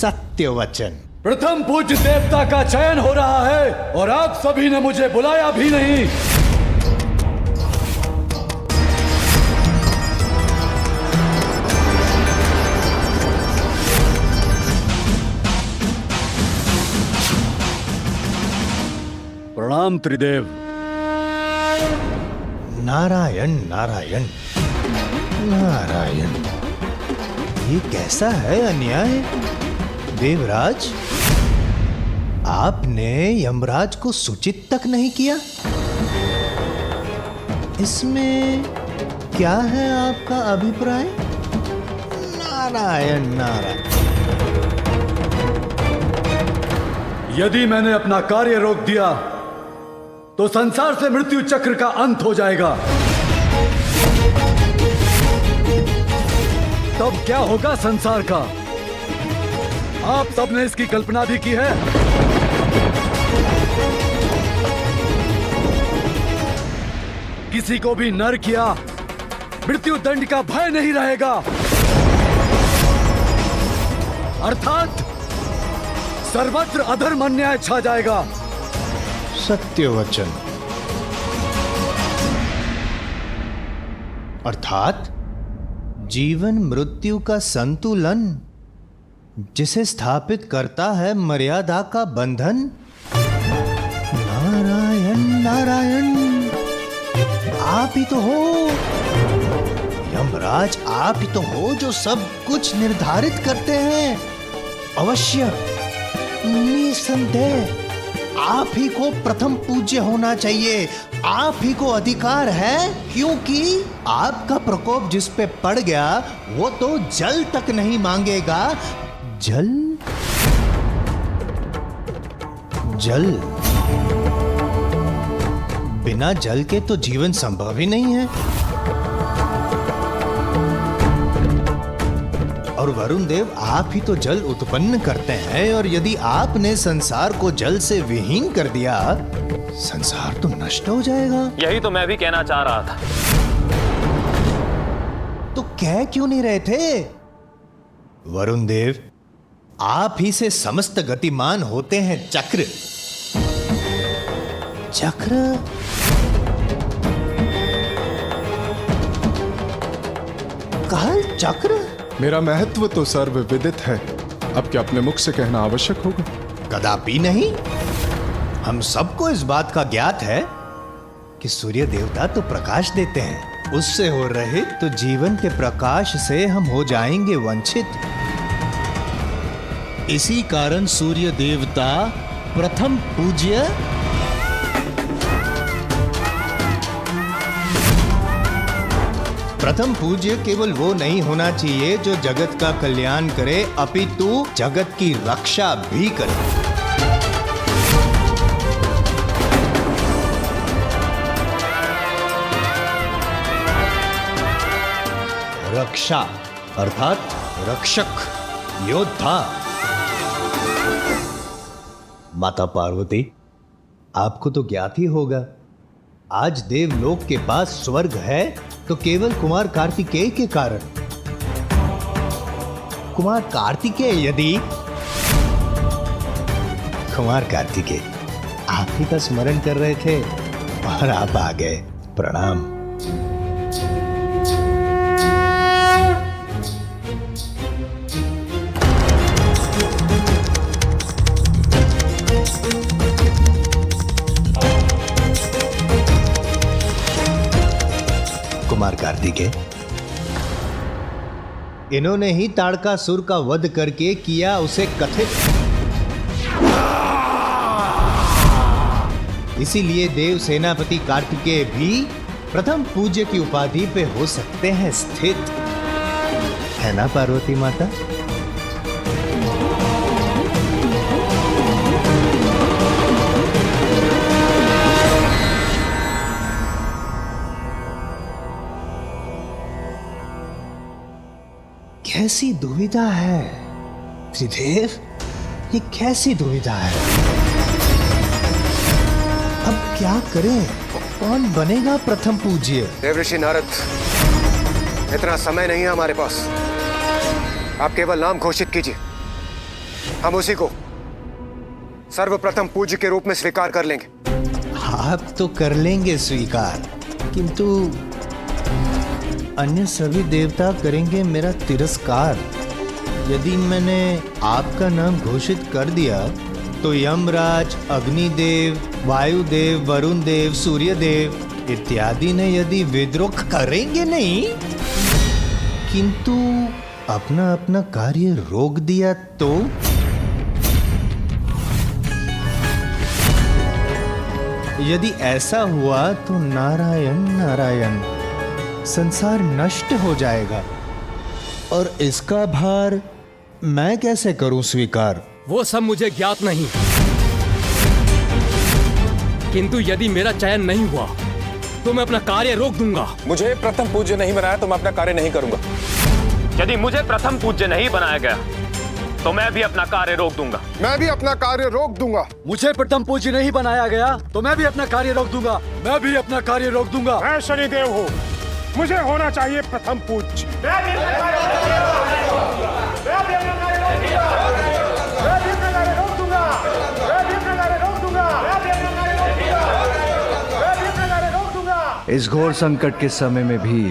सत्य वचन। प्रथम पूज्य देवता का चयन हो रहा है और आप सभी ने मुझे बुलाया भी नहीं। प्रणाम त्रिदेव। नारायण नारायण नारायण। ये कैसा है अन्याय देवराज? आपने यमराज को सूचित तक नहीं किया। इसमें क्या है आपका अभिप्राय? नारायण नारायण। यदि मैंने अपना कार्य रोक दिया तो संसार से मृत्यु चक्र का अंत हो जाएगा। तब क्या होगा संसार का? आप सबने इसकी कल्पना भी की है। किसी को भी नर किया मृत्यु दंड का भय नहीं रहेगा, अर्थात सर्वत्र अधर्म अन्याय छा जाएगा। सत्य वचन। अर्थात जीवन मृत्यु का संतुलन जिसे स्थापित करता है मर्यादा का बंधन। नारायण नारायण। आप ही तो हो यमराज, आप ही तो हो जो सब कुछ निर्धारित करते हैं। अवश्य निसंदेह आप ही को प्रथम पूज्य होना चाहिए। आप ही को अधिकार है, क्योंकि आपका प्रकोप जिस पे पड़ गया वो तो जल तक नहीं मांगेगा। जल जल बिना जल के तो जीवन संभव ही नहीं है। और वरुण देव, आप ही तो जल उत्पन्न करते हैं, और यदि आपने संसार को जल से विहीन कर दिया, संसार तो नष्ट हो जाएगा। यही तो मैं भी कहना चाह रहा था। तो कह क्यों नहीं रहे थे? वरुण देव, आप ही से समस्त गतिमान होते हैं चक्र। चक्र काल चक्र। मेरा महत्व तो सर्वविदित है, अब क्या अपने मुख से कहना आवश्यक होगा? कदापि नहीं। हम सबको इस बात का ज्ञात है कि सूर्य देवता तो प्रकाश देते हैं, उससे हो रहित तो जीवन के प्रकाश से हम हो जाएंगे वंचित। इसी कारण सूर्य देवता प्रथम पूज्य केवल वो नहीं होना चाहिए जो जगत का कल्याण करे, अपितु जगत की रक्षा भी करे। रक्षा अर्थात रक्षक, योद्धा। माता पार्वती, आपको तो ज्ञात ही होगा, आज देवलोक के पास स्वर्ग है तो केवल कुमार कार्तिकेय के कारण। कुमार कार्तिकेय आप ही का स्मरण कर रहे थे और आप आ गए। प्रणाम। कुमार कार्तिकेय, इन्होंने ही ताड़कासुर का वध करके किया उसे कथित। इसीलिए देव सेनापति कार्तिकेय भी प्रथम पूज्य की उपाधि पे हो सकते हैं स्थित, है ना पार्वती माता? कैसी दुविधा है त्रिदेव, ये कैसी दुविधा है। अब क्या करें, कौन बनेगा प्रथम पूज्य? देवऋषि नारद, इतना समय नहीं है हमारे पास, आप केवल नाम घोषित कीजिए। हम उसी को सर्वप्रथम पूज्य के रूप में स्वीकार कर लेंगे। आप तो कर लेंगे स्वीकार, किंतु अन्य सभी देवता करेंगे मेरा तिरस्कार। यदि मैंने आपका नाम घोषित कर दिया तो यमराज, अग्निदेव, वायुदेव, वरुण देव, सूर्यदेव इत्यादि ने यदि विद्रोह करेंगे नहीं, किंतु अपना अपना कार्य रोक दिया तो यदि ऐसा हुआ तो नारायण नारायण, संसार नष्ट हो जाएगा और इसका भार मैं कैसे करूं स्वीकार? वो सब मुझे ज्ञात नहीं, किंतु यदि मेरा चयन नहीं हुआ तो मैं अपना कार्य रोक दूंगा। मुझे प्रथम पूज्य नहीं बनाया तो मैं अपना कार्य नहीं करूंगा। यदि मुझे प्रथम पूज्य नहीं बनाया गया तो मैं भी अपना कार्य रोक दूंगा। मैं भी अपना कार्य रोक दूंगा। मुझे प्रथम पूज्य नहीं बनाया गया तो मैं भी अपना कार्य रोक दूंगा। मैं भी अपना कार्य रोक दूंगा। मैं शनिदेव हूँ, मुझे होना चाहिए प्रथम पूज्य। इस घोर संकट के समय में भी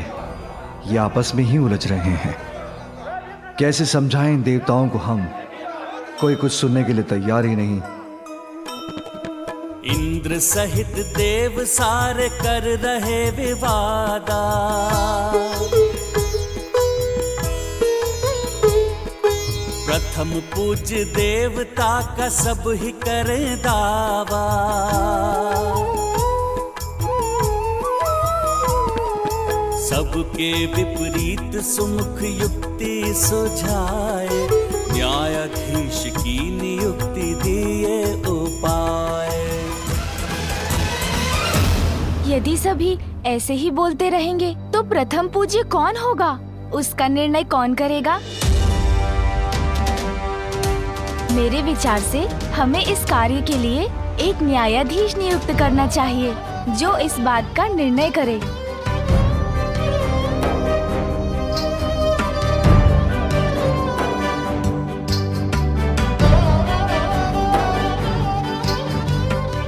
ये आपस में ही उलझ रहे हैं। कैसे समझाएं इन देवताओं को हम? कोई कुछ सुनने के लिए तैयार ही नहीं। इंद्र सहित देव सारे कर रहे विवादा, प्रथम पूज्य देवता का सब ही करे दावा। सबके विपरीत सुमुख युक्ति सुझाए, न्यायाधीश की नियुक्ति दिए उपाय। यदि सभी ऐसे ही बोलते रहेंगे तो प्रथम पूज्य कौन होगा? उसका निर्णय कौन करेगा? मेरे विचार से हमें इस कार्य के लिए एक न्यायाधीश नियुक्त करना चाहिए जो इस बात का निर्णय करे।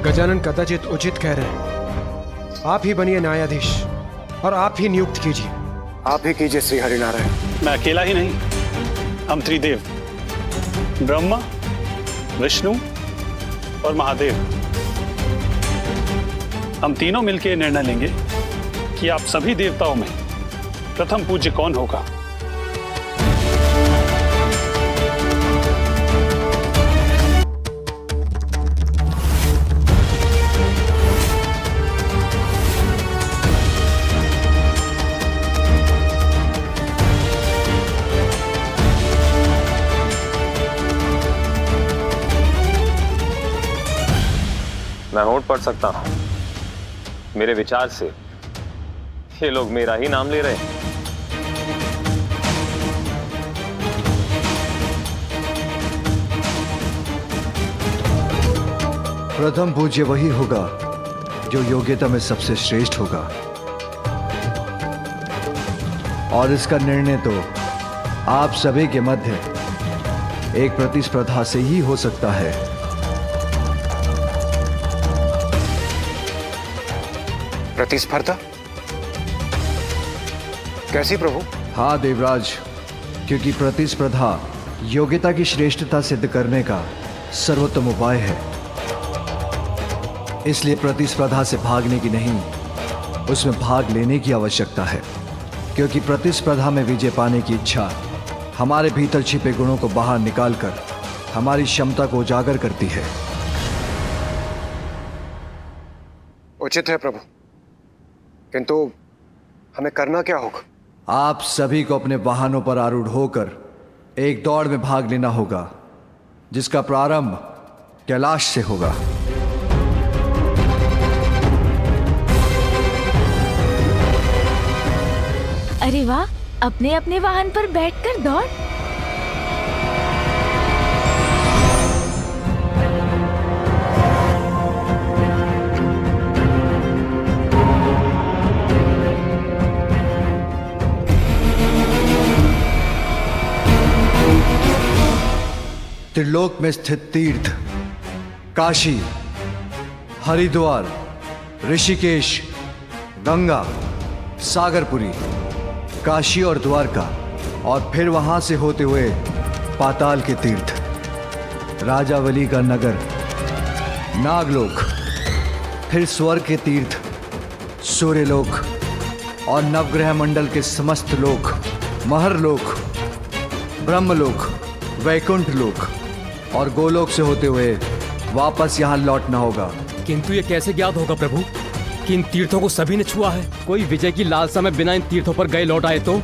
गजानन कदाचित उचित कह रहे हैं। आप ही बनिए न्यायाधीश और आप ही नियुक्त कीजिए। आप ही कीजिए श्री हरिनारायण। मैं अकेला ही नहीं, हम त्रिदेव ब्रह्मा, विष्णु और महादेव, हम तीनों मिलकर निर्णय लेंगे कि आप सभी देवताओं में प्रथम पूज्य कौन होगा। मैं होठ पढ़ सकता हूं। मेरे विचार से ये लोग मेरा ही नाम ले रहे हैं। प्रथम पूज्य वही होगा जो योग्यता में सबसे श्रेष्ठ होगा, और इसका निर्णय तो आप सभी के मध्य एक प्रतिस्पर्धा से ही हो सकता है। प्रतिस्पर्धा? कैसी प्रभु? हाँ देवराज, क्योंकि प्रतिस्पर्धा योग्यता की श्रेष्ठता सिद्ध करने का सर्वोत्तम उपाय है। इसलिए प्रतिस्पर्धा से भागने की नहीं, उसमें भाग लेने की आवश्यकता है, क्योंकि प्रतिस्पर्धा में विजय पाने की इच्छा हमारे भीतर छिपे गुणों को बाहर निकालकर हमारी क्षमता को उजागर करती है। उचित है प्रभु, किंतु हमें करना क्या होगा? आप सभी को अपने वाहनों पर आरूढ़ होकर एक दौड़ में भाग लेना होगा, जिसका प्रारंभ कैलाश से होगा। अरे वाह, अपने अपने वाहन पर बैठकर दौड़। त्रिलोक में स्थित तीर्थ काशी, हरिद्वार, ऋषिकेश, गंगा, सागरपुरी, काशी और द्वारका, और फिर वहां से होते हुए पाताल के तीर्थ, राजावली का नगर, नागलोक, फिर स्वर्ग के तीर्थ, सूर्यलोक और नवग्रह मंडल के समस्त लोक, महरलोक, ब्रह्मलोक, वैकुंठ लोक और गोलोक से होते हुए वापस यहाँ लौटना होगा। किंतु ये कैसे ज्ञात होगा प्रभु कि इन तीर्थों को सभी ने छुआ है? कोई विजय की लालसा में बिना इन तीर्थों पर गए लौट आए तो?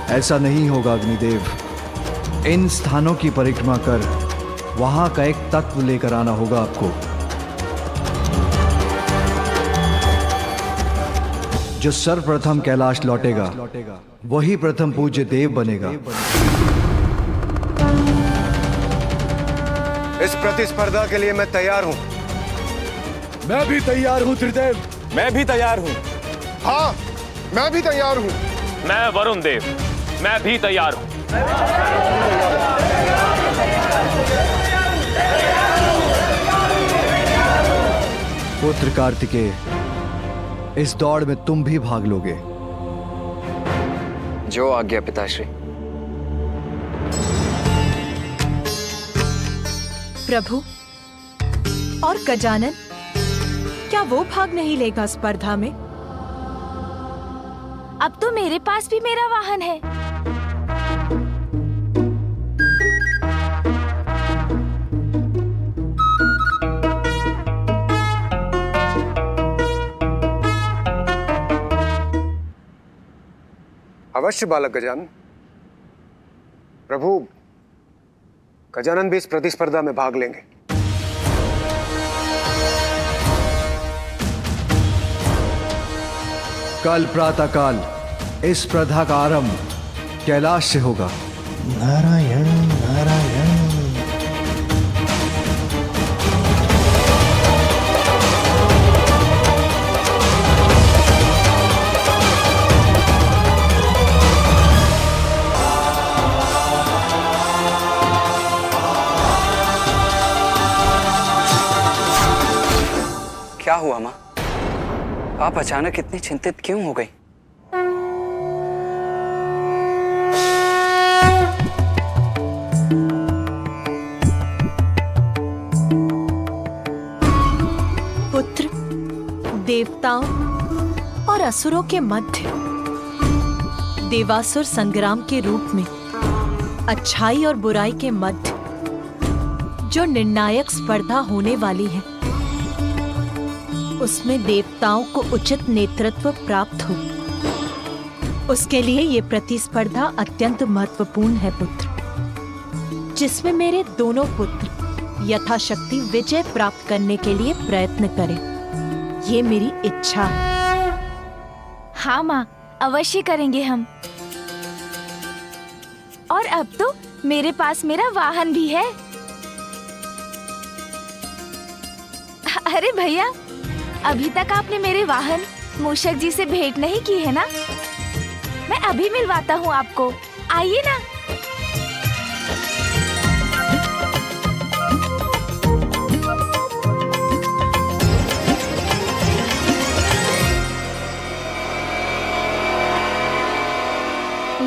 ऐसा नहीं होगा अग्निदेव। इन स्थानों की परिक्रमा कर वहां का एक तत्व लेकर आना होगा आपको, जो सर्वप्रथम कैलाश लौटेगा वही प्रथम पूज्य देव बनेगा। इस प्रतिस्पर्धा के लिए मैं तैयार हूं। मैं भी तैयार हूं त्रिदेव। मैं भी तैयार हूं। हाँ, मैं भी तैयार हूं। मैं वरुण देव, मैं भी तैयार हूं। पुत्र कार्तिकेय, इस दौड़ में तुम भी भाग लोगे। जो आज्ञा पिताश्री। प्रभु, और गजानन, क्या वो भाग नहीं लेगा स्पर्धा में? अब तो मेरे पास भी मेरा वाहन है। अवश्य बालक गजानन। प्रभु, गजानन भी इस प्रतिस्पर्धा में भाग लेंगे। कल प्रातःकाल इस स्पर्धा का आरंभ कैलाश से होगा। नारायण नारायण। क्या हुआ माँ? आप अचानक इतनी चिंतित क्यों हो गई? पुत्र, देवताओं और असुरों के मध्य देवासुर संग्राम के रूप में अच्छाई और बुराई के मध्य जो निर्णायक स्पर्धा होने वाली है, उसमें देवताओं को उचित नेतृत्व प्राप्त हो, उसके लिए ये प्रतिस्पर्धा अत्यंत महत्वपूर्ण है पुत्र, जिसमें मेरे दोनों पुत्र यथाशक्ति विजय प्राप्त करने के लिए प्रयत्न करें। ये मेरी इच्छा है। हाँ माँ, अवश्य करेंगे हम। और अब तो मेरे पास मेरा वाहन भी है। अरे भैया, अभी तक आपने मेरे वाहन मूषक जी से भेंट नहीं की है ना? मैं अभी मिलवाता हूँ आपको, आइए ना।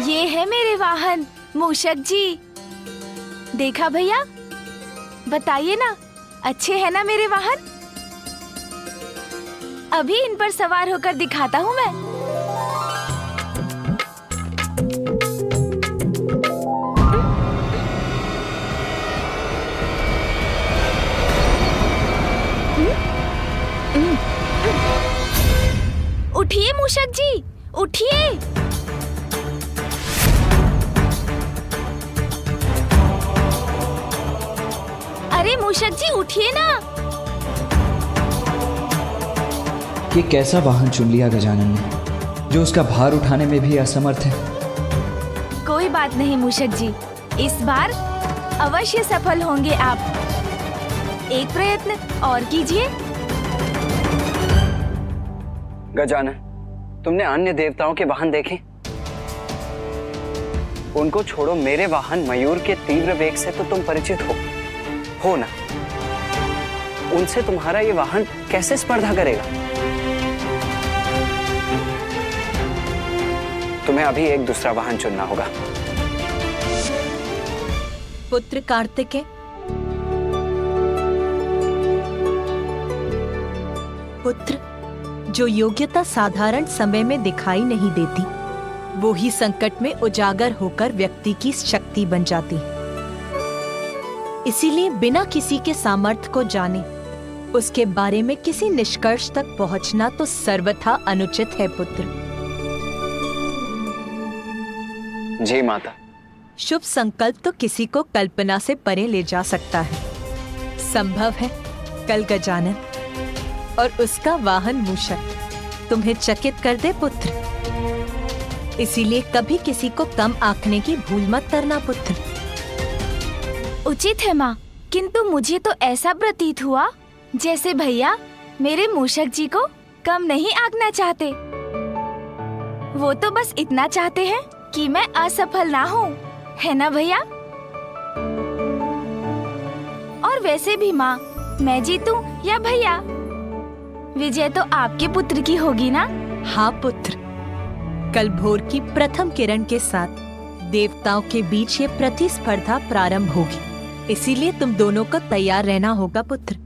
ये है मेरे वाहन मूषक जी। देखा भैया? बताइए ना, अच्छे है ना मेरे वाहन? अभी इन पर सवार होकर दिखाता हूँ मैं। उठिए मूषक जी, उठिए। अरे मूषक जी, उठिए ना। ये कैसा वाहन चुन लिया गजानन ने, जो उसका भार उठाने में भी असमर्थ है? कोई बात नहीं मूषक जी, इस बार अवश्य सफल होंगे आप। एक प्रयत्न और कीजिए। गजानन, तुमने अन्य देवताओं के वाहन देखे? उनको छोड़ो, मेरे वाहन मयूर के तीव्र वेग से तो तुम परिचित हो। हो ना, उनसे तुम्हारा ये वाहन कैसे स्पर्धा करेगा? तुम्हें अभी एक दूसरा वाहन चुनना होगा। पुत्र कार्तिकेय, पुत्र, जो योग्यता साधारण समय में दिखाई नहीं देती, वो ही संकट में उजागर होकर व्यक्ति की शक्ति बन जाती है। इसीलिए बिना किसी के सामर्थ्य को जाने उसके बारे में किसी निष्कर्ष तक पहुंचना तो सर्वथा अनुचित है पुत्र। जी माता। शुभ संकल्प तो किसी को कल्पना से परे ले जा सकता है। संभव है कल गजानन और उसका वाहन मूषक तुम्हें चकित कर दे पुत्र। इसीलिए कभी किसी को कम आंकने की भूल मत करना पुत्र। उचित है माँ, किंतु मुझे तो ऐसा प्रतीत हुआ जैसे भैया मेरे मूषक जी को कम नहीं आंकना चाहते। वो तो बस इतना चाहते हैं कि मैं असफल ना हूँ, है ना भैया? और वैसे भी माँ, मैं जीतूं या भैया, विजय तो आपके पुत्र की होगी ना? हाँ पुत्र, कल भोर की प्रथम किरण के साथ देवताओं के बीच ये प्रतिस्पर्धा प्रारंभ होगी। इसीलिए तुम दोनों को तैयार रहना होगा पुत्र।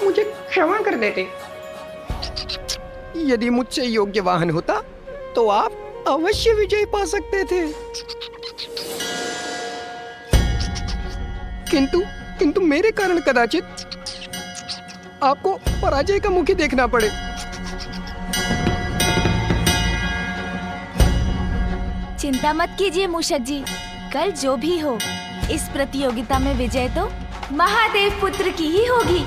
मुझे क्षमा कर देते। यदि मुझसे योग्य वाहन होता तो आप अवश्य विजय पा सकते थे। किंतु मेरे कारण कदाचित आपको पराजय का मुख ही देखना पड़े। चिंता मत कीजिए मूषक जी, कल जो भी हो, इस प्रतियोगिता में विजय तो महादेव पुत्र की ही होगी।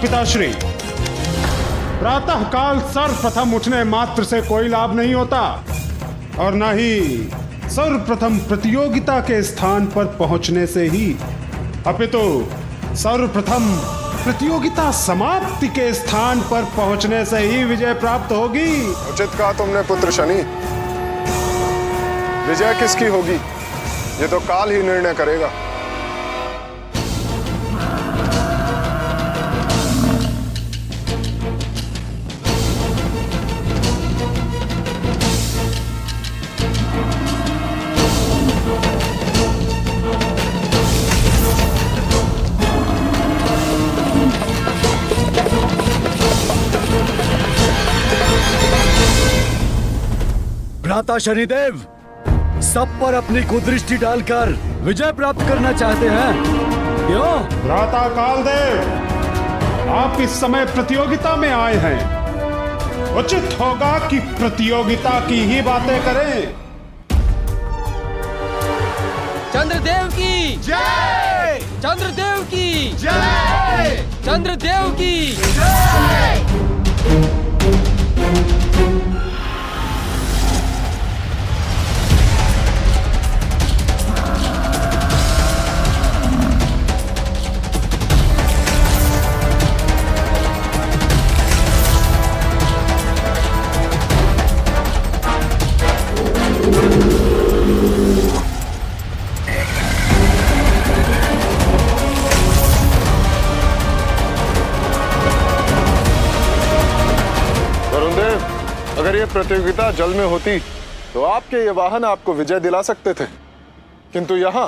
पिताश्री, प्रातः काल सर्वप्रथम उठने मात्र से कोई लाभ नहीं होता और न ही सर्वप्रथम प्रतियोगिता के स्थान पर पहुंचने से ही, अपितु सर्वप्रथम प्रतियोगिता समाप्ति के स्थान पर पहुंचने से ही विजय प्राप्त होगी। उचित कहा तुमने पुत्र शनि। विजय किसकी होगी ये तो काल ही निर्णय करेगा। भ्राता शनिदेव सब पर अपनी कुदृष्टि डालकर विजय प्राप्त करना चाहते हैं, क्यों? भ्राता कालदेव, आप इस समय प्रतियोगिता में आए हैं, उचित होगा कि प्रतियोगिता की ही बातें करें। चंद्रदेव की जय! चंद्रदेव की जय! चंद्रदेव की जय! अगर ये प्रतियोगिता जल में होती तो आपके ये वाहन आपको विजय दिला सकते थे, किंतु यहाँ